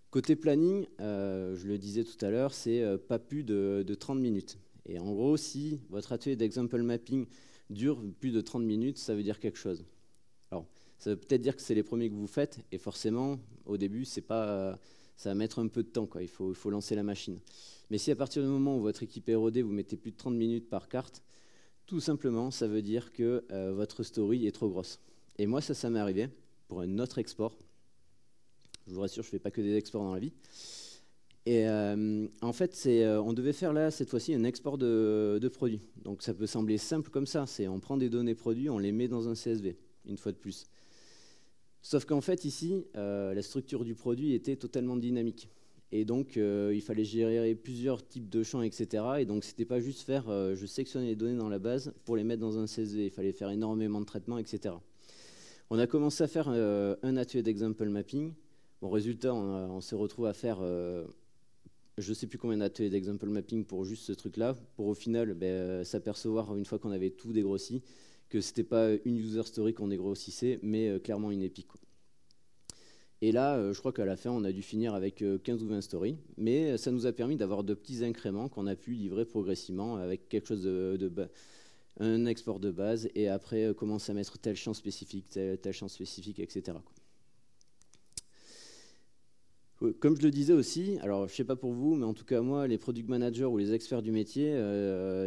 Côté planning, je le disais tout à l'heure, c'est pas plus de 30 minutes. Et en gros, si votre atelier d'example mapping dure plus de 30 minutes, ça veut dire quelque chose. Alors, ça veut peut-être dire que c'est les premiers que vous faites, et forcément, au début, ça va mettre un peu de temps, quoi. Il faut lancer la machine. Mais si à partir du moment où votre équipe est rodée, vous mettez plus de 30 minutes par carte, tout simplement, ça veut dire que votre story est trop grosse. Et moi, ça m'est arrivé pour un autre export. Je vous rassure, je ne fais pas que des exports dans la vie. Et en fait, on devait faire là, cette fois-ci, un export de produits. Donc ça peut sembler simple comme ça. On prend des données produits, on les met dans un CSV, une fois de plus. Sauf qu'en fait, ici, la structure du produit était totalement dynamique. Et donc, il fallait gérer plusieurs types de champs, etc. Et donc, ce n'était pas juste faire, je sélectionne les données dans la base pour les mettre dans un CSV. Il fallait faire énormément de traitements, etc. On a commencé à faire un atelier d'example mapping. Bon, résultat, on s'est retrouvé à faire, je ne sais plus combien d'ateliers d'example mapping pour juste ce truc-là, pour au final s'apercevoir, une fois qu'on avait tout dégrossi, que ce n'était pas une user story qu'on dégrossissait, mais clairement une épique, quoi. Et là, je crois qu'à la fin, on a dû finir avec 15 ou 20 stories, mais ça nous a permis d'avoir de petits incréments qu'on a pu livrer progressivement avec quelque chose un export de base, et après commencer à mettre tel champ spécifique, tel champ spécifique, etc., quoi. Comme je le disais aussi, alors je ne sais pas pour vous, mais en tout cas moi, les product managers ou les experts du métier,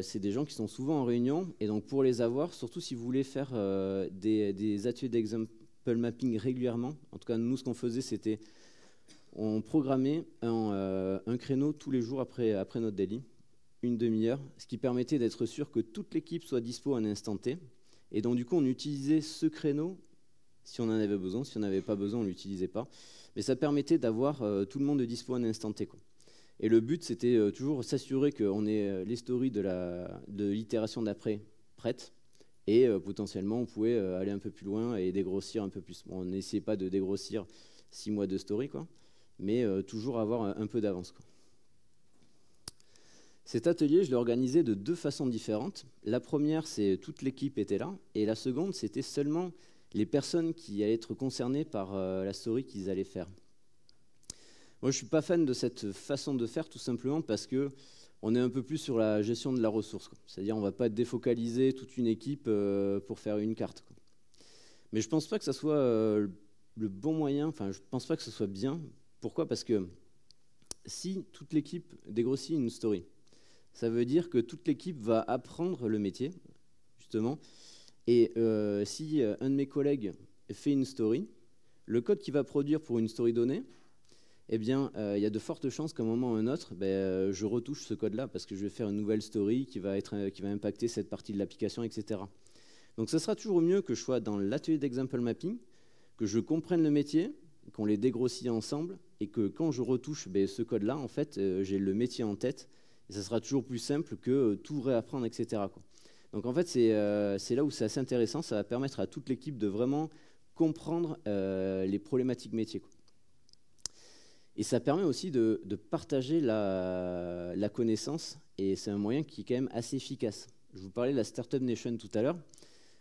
c'est des gens qui sont souvent en réunion, et donc pour les avoir, surtout si vous voulez faire des ateliers d'example mapping régulièrement, en tout cas nous ce qu'on faisait c'était on programmait un créneau tous les jours après notre daily, une demi-heure, ce qui permettait d'être sûr que toute l'équipe soit dispo à un instant T, et donc du coup on utilisait ce créneau si on en avait besoin, si on n'avait pas besoin on ne l'utilisait pas, mais ça permettait d'avoir tout le monde de dispo à un instant T, quoi. Et le but c'était toujours s'assurer qu'on ait les stories de l'itération d'après prêtes, et potentiellement, on pouvait aller un peu plus loin et dégrossir un peu plus. Bon, on n'essayait pas de dégrossir 6 mois de story, quoi, mais toujours avoir un peu d'avance, quoi. Cet atelier, je l'ai organisé de 2 façons différentes. La première, c'est toute l'équipe était là, et la seconde, c'était seulement les personnes qui allaient être concernées par la story qu'ils allaient faire. Moi, je ne suis pas fan de cette façon de faire, tout simplement parce que on est un peu plus sur la gestion de la ressource, quoi. C'est-à-dire on ne va pas défocaliser toute une équipe pour faire une carte, quoi. Mais je ne pense pas que ça soit le bon moyen, enfin je ne pense pas que ce soit bien. Pourquoi? Parce que si toute l'équipe dégrossit une story, ça veut dire que toute l'équipe va apprendre le métier, justement, et si un de mes collègues fait une story, le code qu'il va produire pour une story donnée, eh bien, il y a de fortes chances qu'à un moment ou à un autre, je retouche ce code-là parce que je vais faire une nouvelle story qui va impacter cette partie de l'application, etc. Donc, ce sera toujours mieux que je sois dans l'atelier d'example mapping, que je comprenne le métier, qu'on les dégrossit ensemble, et que quand je retouche ce code-là, en fait, j'ai le métier en tête, et ça sera toujours plus simple que tout réapprendre, etc., quoi. Donc, en fait, c'est là où c'est assez intéressant. Ça va permettre à toute l'équipe de vraiment comprendre les problématiques métiers, quoi. Et ça permet aussi de partager la connaissance, et c'est un moyen qui est quand même assez efficace. Je vous parlais de la Startup Nation tout à l'heure.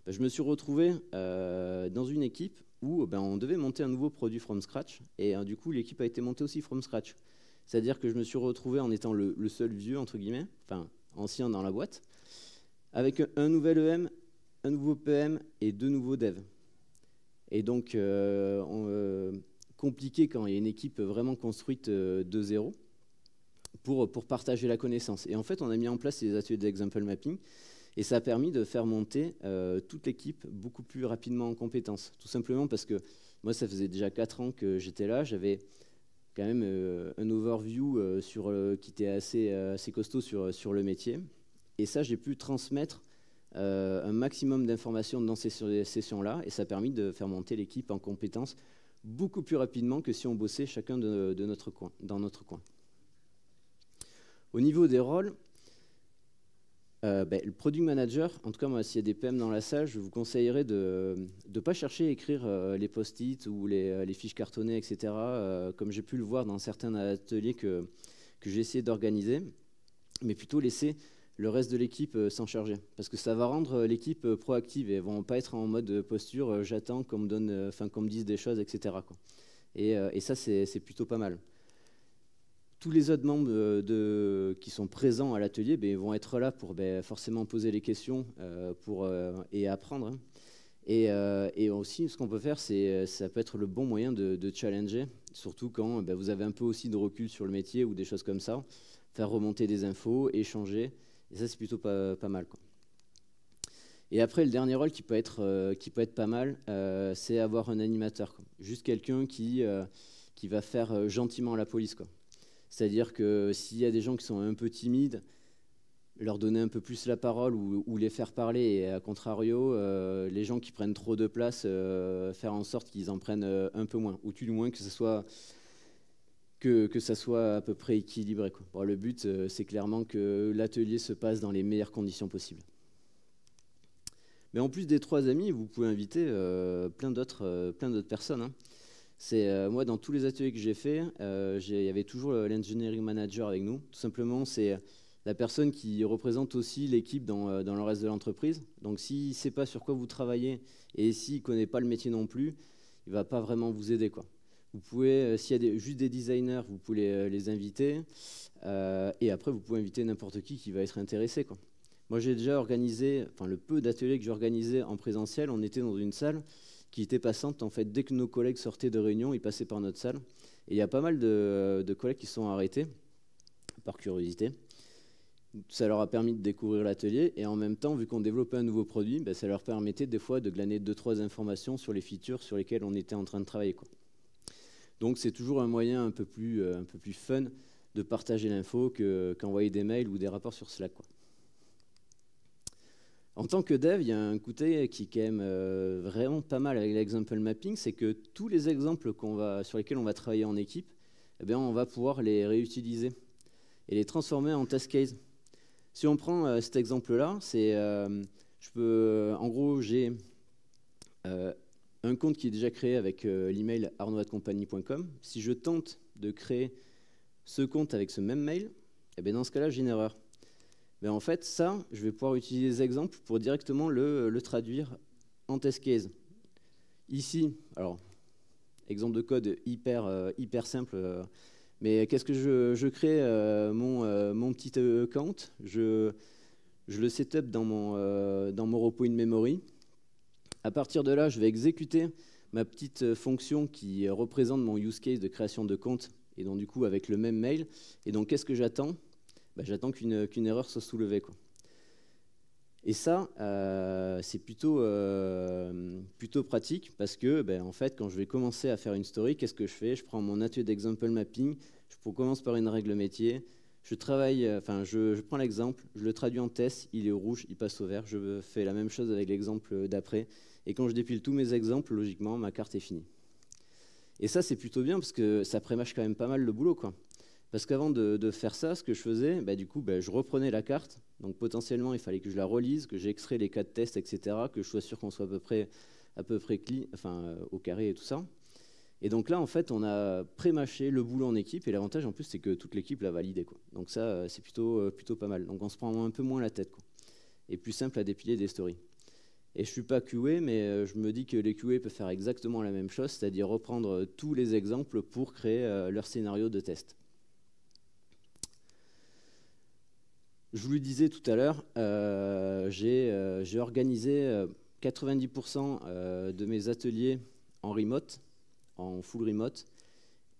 Je me suis retrouvé dans une équipe où on devait monter un nouveau produit from scratch, et du coup l'équipe a été montée aussi from scratch. C'est-à-dire que je me suis retrouvé en étant le seul vieux, entre guillemets, enfin ancien dans la boîte, avec un nouvel EM, un nouveau PM et 2 nouveaux devs. Et donc, compliqué quand il y a une équipe vraiment construite de zéro pour partager la connaissance. Et en fait, on a mis en place ces ateliers d'example mapping et ça a permis de faire monter toute l'équipe beaucoup plus rapidement en compétences. Tout simplement parce que moi, ça faisait déjà 4 ans que j'étais là, j'avais quand même un overview qui était assez costaud sur le métier. Et ça, j'ai pu transmettre un maximum d'informations dans ces sessions-là, et ça a permis de faire monter l'équipe en compétences beaucoup plus rapidement que si on bossait chacun dans notre coin. Au niveau des rôles, le product manager, en tout cas moi, s'il y a des PM dans la salle, je vous conseillerais de ne pas chercher à écrire les post-it ou les fiches cartonnées, etc., comme j'ai pu le voir dans certains ateliers que j'ai essayé d'organiser, mais plutôt laisser le reste de l'équipe s'en charger, parce que ça va rendre l'équipe proactive et ils ne vont pas être en mode posture j'attends qu'on me dise des choses, etc., quoi. Et ça, c'est plutôt pas mal. Tous les autres membres qui sont présents à l'atelier vont être là pour forcément poser les questions et apprendre. Hein. Et aussi, ce qu'on peut faire, ça peut être le bon moyen de challenger, surtout quand vous avez un peu aussi de recul sur le métier ou des choses comme ça, faire remonter des infos, échanger. Et ça, c'est plutôt pas mal, quoi. Et après, le dernier rôle qui peut être pas mal, c'est avoir un animateur, quoi. Juste quelqu'un qui va faire gentiment la police, quoi. C'est-à-dire que s'il y a des gens qui sont un peu timides, leur donner un peu plus la parole ou les faire parler. Et à contrario, les gens qui prennent trop de place, faire en sorte qu'ils en prennent un peu moins. Ou du moins que ça soit à peu près équilibré, quoi. Bon, le but, c'est clairement que l'atelier se passe dans les meilleures conditions possibles. Mais en plus des 3 amis, vous pouvez inviter plein d'autres personnes. Hein. Moi, dans tous les ateliers que j'ai faits, il y avait toujours l'engineering manager avec nous. Tout simplement, c'est la personne qui représente aussi l'équipe dans le reste de l'entreprise. Donc, s'il ne sait pas sur quoi vous travaillez et s'il ne connaît pas le métier non plus, il ne va pas vraiment vous aider, quoi. Vous pouvez, s'il y a juste des designers, vous pouvez les inviter. Et après, vous pouvez inviter n'importe qui va être intéressé, quoi. Moi, j'ai déjà organisé, le peu d'ateliers que j'ai organisés en présentiel, on était dans une salle qui était passante. En fait, dès que nos collègues sortaient de réunion, ils passaient par notre salle. Et il y a pas mal de collègues qui se sont arrêtés par curiosité. Ça leur a permis de découvrir l'atelier. Et en même temps, vu qu'on développait un nouveau produit, ça leur permettait des fois de glaner 2-3 informations sur les features sur lesquelles on était en train de travailler, quoi. Donc, c'est toujours un moyen un peu plus fun de partager l'info qu'envoyer des mails ou des rapports sur Slack, quoi. En tant que dev, il y a un côté qui est quand même vraiment pas mal avec l'example mapping, c'est que tous les exemples sur lesquels on va travailler en équipe, on va pouvoir les réutiliser et les transformer en test case. Si on prend cet exemple-là, en gros, j'ai un compte qui est déjà créé avec l'email arnaud@compagnie.com. Si je tente de créer ce compte avec ce même mail, dans ce cas-là, j'ai une erreur. En fait, ça, je vais pouvoir utiliser des exemples pour directement le traduire en test case. Ici, alors, exemple de code hyper simple, mais qu'est-ce que je crée mon petit account, je le setup dans mon repo in memory. À partir de là, je vais exécuter ma petite fonction qui représente mon use case de création de compte, et donc du coup avec le même mail. Et donc, qu'est-ce que j'attends ? J'attends qu'une erreur soit soulevée, quoi. Et ça, c'est plutôt pratique parce que, en fait, quand je vais commencer à faire une story, qu'est-ce que je fais ? Je prends mon atelier d'example mapping, je commence par une règle métier, je prends l'exemple, je le traduis en test, il est au rouge, il passe au vert, je fais la même chose avec l'exemple d'après, et quand je dépile tous mes exemples, logiquement, ma carte est finie. Et ça, c'est plutôt bien parce que ça prémâche quand même pas mal le boulot, quoi. Parce qu'avant de faire ça, ce que je faisais, je reprenais la carte. Donc potentiellement, il fallait que je la relise, que j'extrais les cas de test, etc., que je sois sûr qu'on soit à peu près au carré et tout ça. Et donc là, en fait, on a pré-mâché le boulot en équipe. Et l'avantage, en plus, c'est que toute l'équipe l'a validé, quoi. Donc ça, c'est plutôt pas mal. Donc on se prend un peu moins la tête, quoi. Et plus simple à dépiler des stories. Et je ne suis pas QA, mais je me dis que les QA peuvent faire exactement la même chose, c'est-à-dire reprendre tous les exemples pour créer leur scénario de test. Je vous le disais tout à l'heure, j'ai organisé 90% de mes ateliers en remote, en full remote.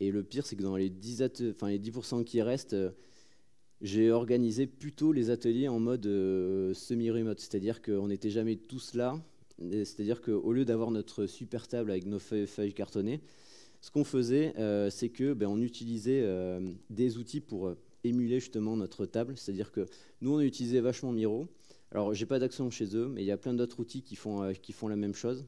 Et le pire, c'est que dans les 10% qui restent, j'ai organisé plutôt les ateliers en mode semi-remote, c'est-à-dire qu'on n'était jamais tous là, c'est-à-dire qu'au lieu d'avoir notre super table avec nos feuilles cartonnées, ce qu'on faisait, c'est que on utilisait des outils pour émuler justement notre table, c'est-à-dire que nous, on utilisait vachement Miro. Alors, j'ai pas d'accent chez eux, mais il y a plein d'autres outils qui font la même chose.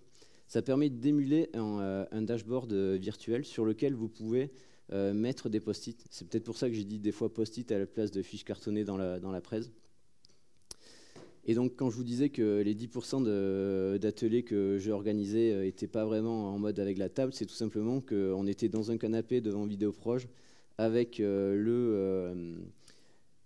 Ça permet d'émuler un dashboard virtuel sur lequel vous pouvez mettre des post-it. C'est peut-être pour ça que j'ai dit des fois post-it à la place de fiches cartonnées dans la presse. Et donc, quand je vous disais que les 10% d'ateliers que j'ai organisés n'étaient pas vraiment en mode avec la table, c'est tout simplement qu'on était dans un canapé devant Vidéoproge avec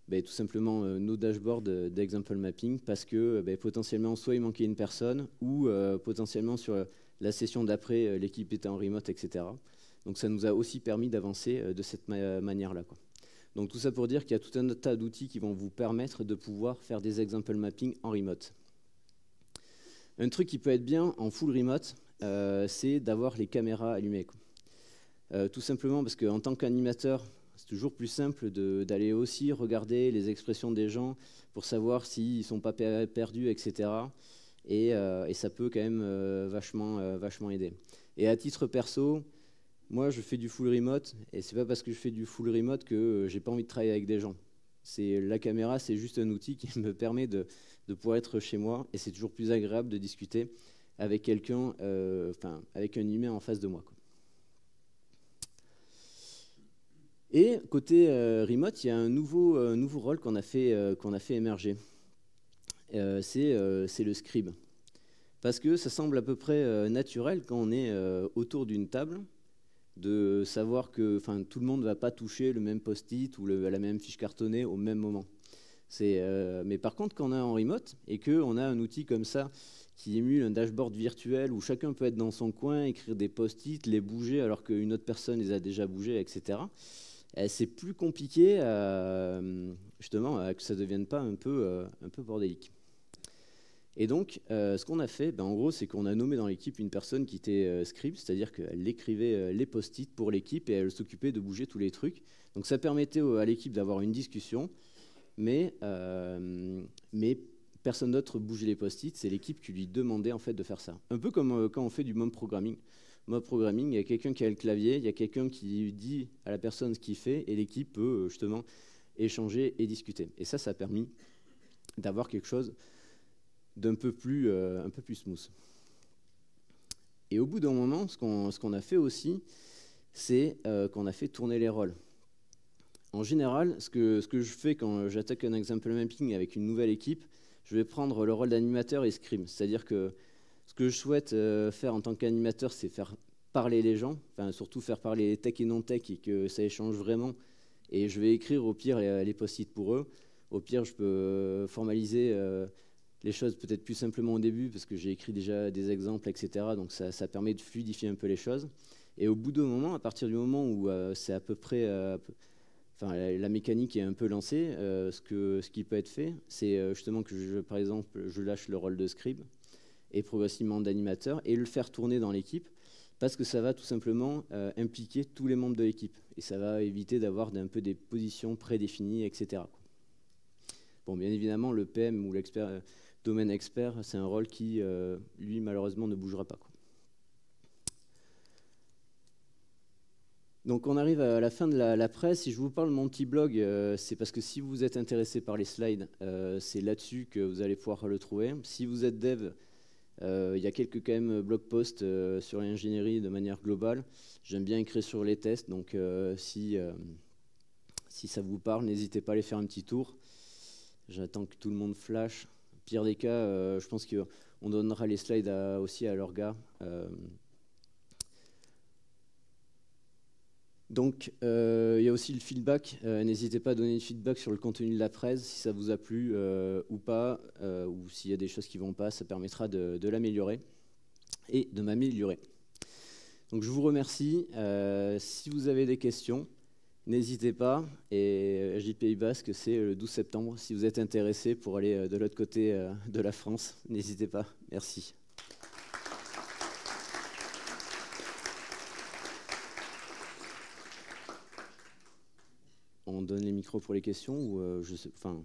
tout simplement nos dashboards d'example mapping parce que potentiellement, soit il manquait une personne ou potentiellement sur la session d'après, l'équipe était en remote, etc. Donc, ça nous a aussi permis d'avancer de cette manière-là, quoi. Donc tout ça pour dire qu'il y a tout un tas d'outils qui vont vous permettre de pouvoir faire des example mapping en remote. Un truc qui peut être bien en full remote, c'est d'avoir les caméras allumées, quoi. Tout simplement parce qu'en tant qu'animateur, c'est toujours plus simple d'aller aussi regarder les expressions des gens pour savoir s'ils ne sont pas perdus, etc. Et ça peut quand même vachement aider. Et à titre perso, moi, je fais du full remote, et c'est pas parce que je fais du full remote que j'ai pas envie de travailler avec des gens. La caméra, c'est juste un outil qui me permet de pouvoir être chez moi, et c'est toujours plus agréable de discuter avec quelqu'un, avec un humain en face de moi, quoi. Et côté remote, il y a un nouveau rôle qu'on a fait émerger. C'est le scribe. Parce que ça semble à peu près naturel quand on est autour d'une table, de savoir que tout le monde ne va pas toucher le même post-it ou la même fiche cartonnée au même moment. Mais par contre, quand on est en remote et qu'on a un outil comme ça qui émule un dashboard virtuel où chacun peut être dans son coin, écrire des post-it, les bouger alors qu'une autre personne les a déjà bougés, etc., c'est plus compliqué justement que ça ne devienne pas un peu bordélique. Et donc, ce qu'on a fait, en gros, c'est qu'on a nommé dans l'équipe une personne qui était scribe, c'est-à-dire qu'elle écrivait les post-it pour l'équipe et elle s'occupait de bouger tous les trucs. Donc ça permettait à l'équipe d'avoir une discussion, mais personne d'autre bougeait les post-it, c'est l'équipe qui lui demandait en fait de faire ça. Un peu comme quand on fait du mob programming. Mob programming, il y a quelqu'un qui a le clavier, il y a quelqu'un qui dit à la personne ce qu'il fait et l'équipe peut justement échanger et discuter. Et ça a permis d'avoir quelque chose d'un peu plus smooth. Et au bout d'un moment, ce qu'on a fait aussi, c'est qu'on a fait tourner les rôles. En général, ce que je fais quand j'attaque un example mapping avec une nouvelle équipe, je vais prendre le rôle d'animateur et scribe. C'est-à-dire que ce que je souhaite faire en tant qu'animateur, c'est faire parler les gens, surtout faire parler les tech et non-tech et que ça échange vraiment. Et je vais écrire au pire les post-it pour eux. Au pire, je peux formaliser les choses peut-être plus simplement au début parce que j'ai écrit déjà des exemples, etc. Donc ça permet de fluidifier un peu les choses. Et au bout d'un moment, à partir du moment où c'est à peu près, la mécanique est un peu lancée, ce qui peut être fait, c'est justement que par exemple, je lâche le rôle de scribe et progressivement d'animateur et le faire tourner dans l'équipe parce que ça va tout simplement impliquer tous les membres de l'équipe et ça va éviter d'avoir un peu des positions prédéfinies, etc. Bon, bien évidemment, le PM ou l'expert domaine expert, c'est un rôle qui, lui, malheureusement, ne bougera pas, quoi. Donc, on arrive à la fin de la presse. Si je vous parle de mon petit blog, c'est parce que si vous êtes intéressé par les slides, c'est là-dessus que vous allez pouvoir le trouver. Si vous êtes dev, il y a quelques quand même blog posts sur l'ingénierie de manière globale. J'aime bien écrire sur les tests, donc si ça vous parle, n'hésitez pas à aller faire un petit tour. J'attends que tout le monde flash. Pire des cas, je pense qu'on donnera les slides aussi à l'orga. Donc, il y a aussi le feedback. N'hésitez pas à donner du feedback sur le contenu de la presse, si ça vous a plu ou pas, ou s'il y a des choses qui ne vont pas, ça permettra de l'améliorer et de m'améliorer. Donc, je vous remercie. Si vous avez des questions, n'hésitez pas. Et JPI Basque, c'est le 12 septembre. Si vous êtes intéressé pour aller de l'autre côté de la France, n'hésitez pas. Merci. on donne les micros pour les questions ou je sais, enfin.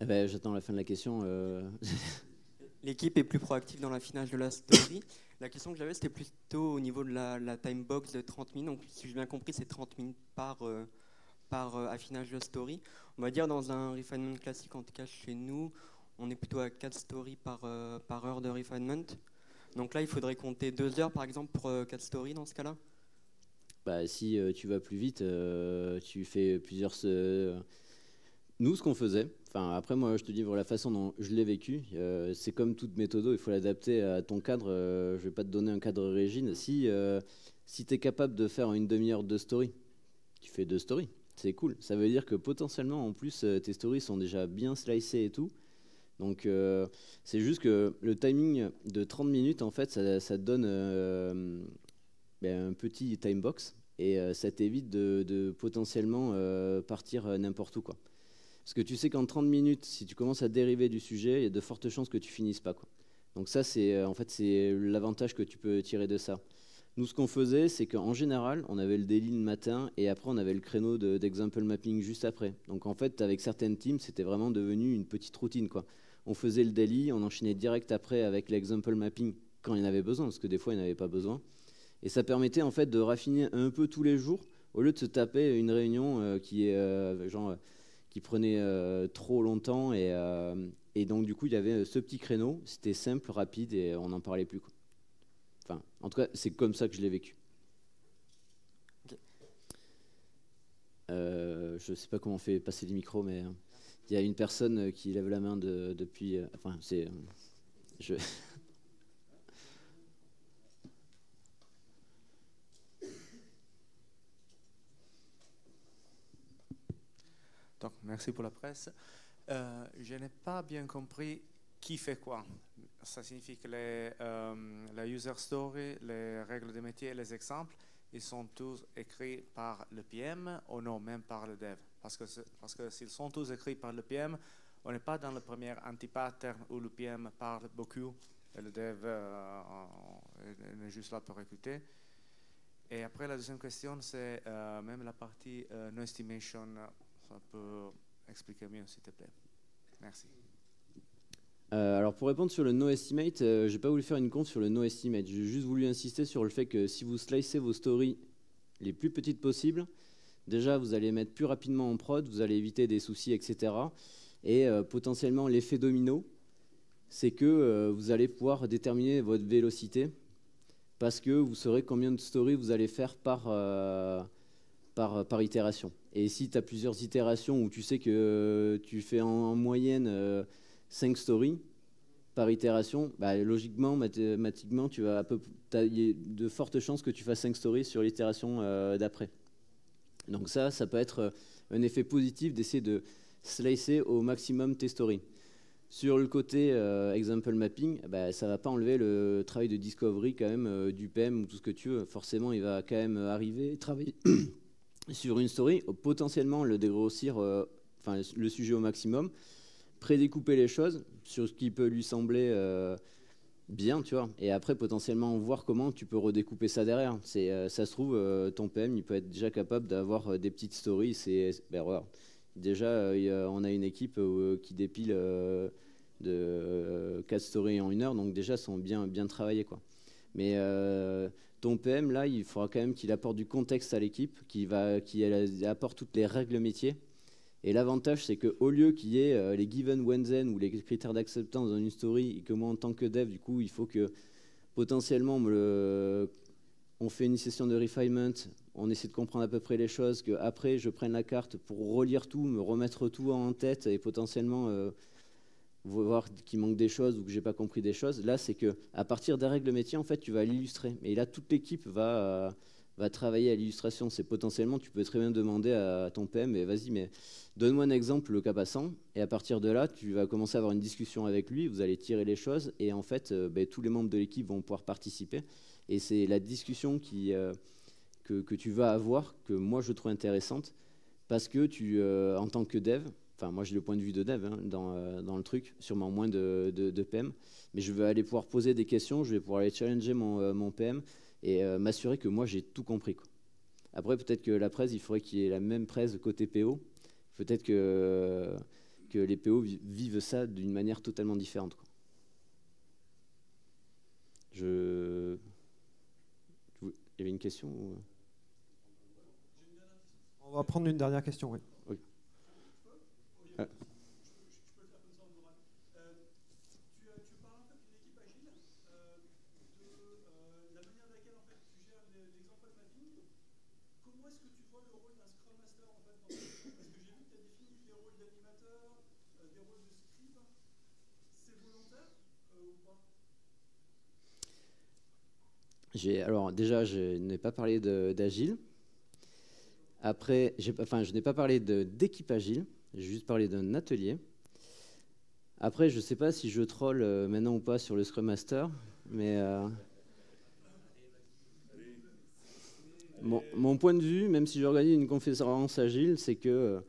Eh ben, j'attends la fin de la question. L'équipe est plus proactive dans l'affinage de la story. La question que j'avais, c'était plutôt au niveau de la time box de 30 minutes. Donc, si j'ai bien compris, c'est 30 minutes par affinage de story. On va dire dans un refinement classique, en tout cas chez nous, on est plutôt à 4 stories par heure de refinement. Donc là, il faudrait compter 2 heures, par exemple, pour 4 stories dans ce cas-là. Bah, si tu vas plus vite, tu fais plusieurs... Nous, ce qu'on faisait, enfin après moi je te dis la façon dont je l'ai vécu, c'est comme toute méthode, il faut l'adapter à ton cadre. Je vais pas te donner un cadre rigide. Si tu es capable de faire une demi-heure de story, tu fais 2 stories, c'est cool. Ça veut dire que potentiellement en plus tes stories sont déjà bien slicées et tout. Donc c'est juste que le timing de 30 minutes en fait ça te donne un petit time box et ça t'évite de potentiellement partir n'importe où quoi. Parce que tu sais qu'en 30 minutes, si tu commences à dériver du sujet, il y a de fortes chances que tu finisses pas, quoi. Donc ça, c'est en fait, c'est l'avantage que tu peux tirer de ça. Nous, ce qu'on faisait, c'est qu'en général, on avait le daily le matin et après, on avait le créneau d'example mapping juste après. Donc en fait, avec certaines teams, c'était vraiment devenu une petite routine, quoi. On faisait le daily, on enchaînait direct après avec l'example mapping quand il y en avait besoin, parce que des fois, il n'y en avait pas besoin. Et ça permettait en fait de raffiner un peu tous les jours, au lieu de se taper une réunion qui est qui prenait trop longtemps et donc du coup il y avait ce petit créneau, c'était simple, rapide et on n'en parlait plus, quoi. Enfin, en tout cas c'est comme ça que je l'ai vécu. Okay. Je sais pas comment on fait passer les micros, mais il y a une personne qui lève la main depuis enfin c'est Donc, merci pour la presse. Je n'ai pas bien compris qui fait quoi. Ça signifie que la user story, les règles de métier et les exemples, ils sont tous écrits par le PM ou non, même par le dev. Parce que s'ils sont tous écrits par le PM, on n'est pas dans le premier anti-pattern où le PM parle beaucoup et le dev est juste là pour écouter. Et après, la deuxième question, c'est même la partie no estimation. Ça peut expliquer mieux, s'il te plaît. Merci. Alors pour répondre sur le no estimate, j'ai pas voulu faire une conf sur le no estimate. J'ai juste voulu insister sur le fait que si vous slicez vos stories les plus petites possibles, déjà vous allez mettre plus rapidement en prod, vous allez éviter des soucis, etc. Et potentiellement l'effet domino, c'est que vous allez pouvoir déterminer votre vélocité parce que vous saurez combien de stories vous allez faire par itération. Et si tu as plusieurs itérations où tu sais que tu fais en moyenne 5 stories par itération, bah, logiquement, mathématiquement, tu vas y a de fortes chances que tu fasses 5 stories sur l'itération d'après. Donc ça peut être un effet positif d'essayer de slicer au maximum tes stories. Sur le côté example mapping, bah, ça ne va pas enlever le travail de discovery quand même du PM ou tout ce que tu veux. Forcément, il va quand même arriver, travailler sur une story, potentiellement le dégrossir, le sujet au maximum, prédécouper les choses sur ce qui peut lui sembler bien, tu vois, et après potentiellement voir comment tu peux redécouper ça derrière. Ça se trouve, ton PM, il peut être déjà capable d'avoir des petites stories. Voilà. Déjà, on a une équipe qui dépile de 4 stories en 1 heure, donc déjà, sont bien travaillées, quoi. Mais ton PM, là, il faudra quand même qu'il apporte du contexte à l'équipe, qu'il apporte toutes les règles métiers. Et l'avantage, c'est qu'au lieu qu'il y ait les given when then ou les critères d'acceptance dans une story, et que moi, en tant que dev, du coup, il faut que potentiellement on fait une session de refinement, on essaie de comprendre à peu près les choses, qu'après, je prenne la carte pour relire tout, me remettre tout en tête et potentiellement voir qu'il manque des choses ou que j'ai pas compris des choses. Là, c'est que à partir des règles métiers, en fait, tu vas l'illustrer. Et là, toute l'équipe va va travailler à l'illustration. C'est potentiellement, tu peux très bien demander à ton PM, mais vas-y, mais donne-moi un exemple, le cas passant. Et à partir de là, tu vas commencer à avoir une discussion avec lui, vous allez tirer les choses, et en fait, tous les membres de l'équipe vont pouvoir participer. Et c'est la discussion que tu vas avoir, que moi je trouve intéressante, parce que en tant que dev, enfin moi j'ai le point de vue de dev dans le truc, sûrement moins de PM, mais je vais aller pouvoir poser des questions, je vais pouvoir aller challenger mon PM et m'assurer que moi j'ai tout compris, quoi. Après peut-être que la presse, il faudrait qu'il y ait la même presse côté PO, peut-être que les PO vivent ça d'une manière totalement différente, quoi. Il y avait une question ou... On va prendre une dernière question, oui. Oui. Alors déjà, je n'ai pas parlé d'agile. Après, je n'ai pas parlé d'équipe agile. J'ai juste parlé d'un atelier. Après, je ne sais pas si je troll maintenant ou pas sur le Scrum Master, mais mon point de vue, même si j'organise une conférence agile, c'est que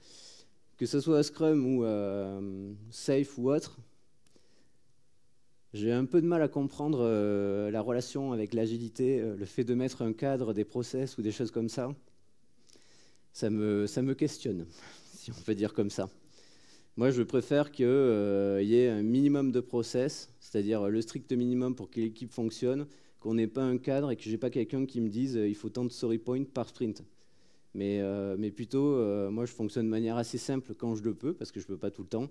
ce soit Scrum ou Safe ou autre, j'ai un peu de mal à comprendre la relation avec l'agilité, le fait de mettre un cadre, des process ou des choses comme ça. Ça me questionne, si on peut dire comme ça. Moi, je préfère qu'il y ait un minimum de process, c'est-à-dire le strict minimum pour que l'équipe fonctionne, qu'on n'ait pas un cadre et que je n'ai pas quelqu'un qui me dise il faut tant de story points par sprint. Mais plutôt, moi, je fonctionne de manière assez simple quand je le peux, parce que je ne peux pas tout le temps.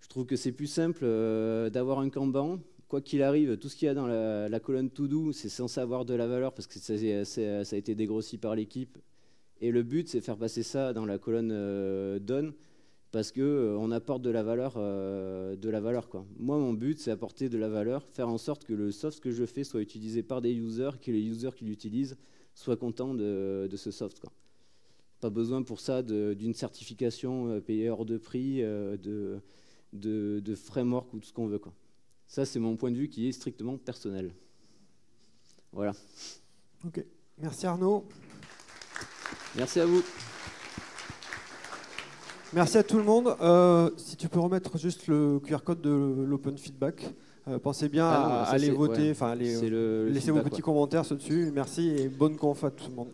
Je trouve que c'est plus simple d'avoir un Kanban. Quoi qu'il arrive, tout ce qu'il y a dans la colonne to do, c'est censé avoir de la valeur parce que ça a été dégrossi par l'équipe. Et le but, c'est faire passer ça dans la colonne done parce qu'on apporte de la valeur, quoi. Moi, mon but, c'est apporter de la valeur, faire en sorte que le soft que je fais soit utilisé par des users, que les users qui l'utilisent soient contents de ce soft, quoi. Pas besoin pour ça d'une certification payée hors de prix, de framework ou tout ce qu'on veut, quoi. Ça, c'est mon point de vue qui est strictement personnel. Voilà. Ok. Merci Arnaud. Merci à vous. Merci à tout le monde. Si tu peux remettre juste le QR code de l'Open Feedback. Pensez bien à aller voter, ouais. laissez vos petits commentaires dessus. Merci et bonne conf à tout le monde.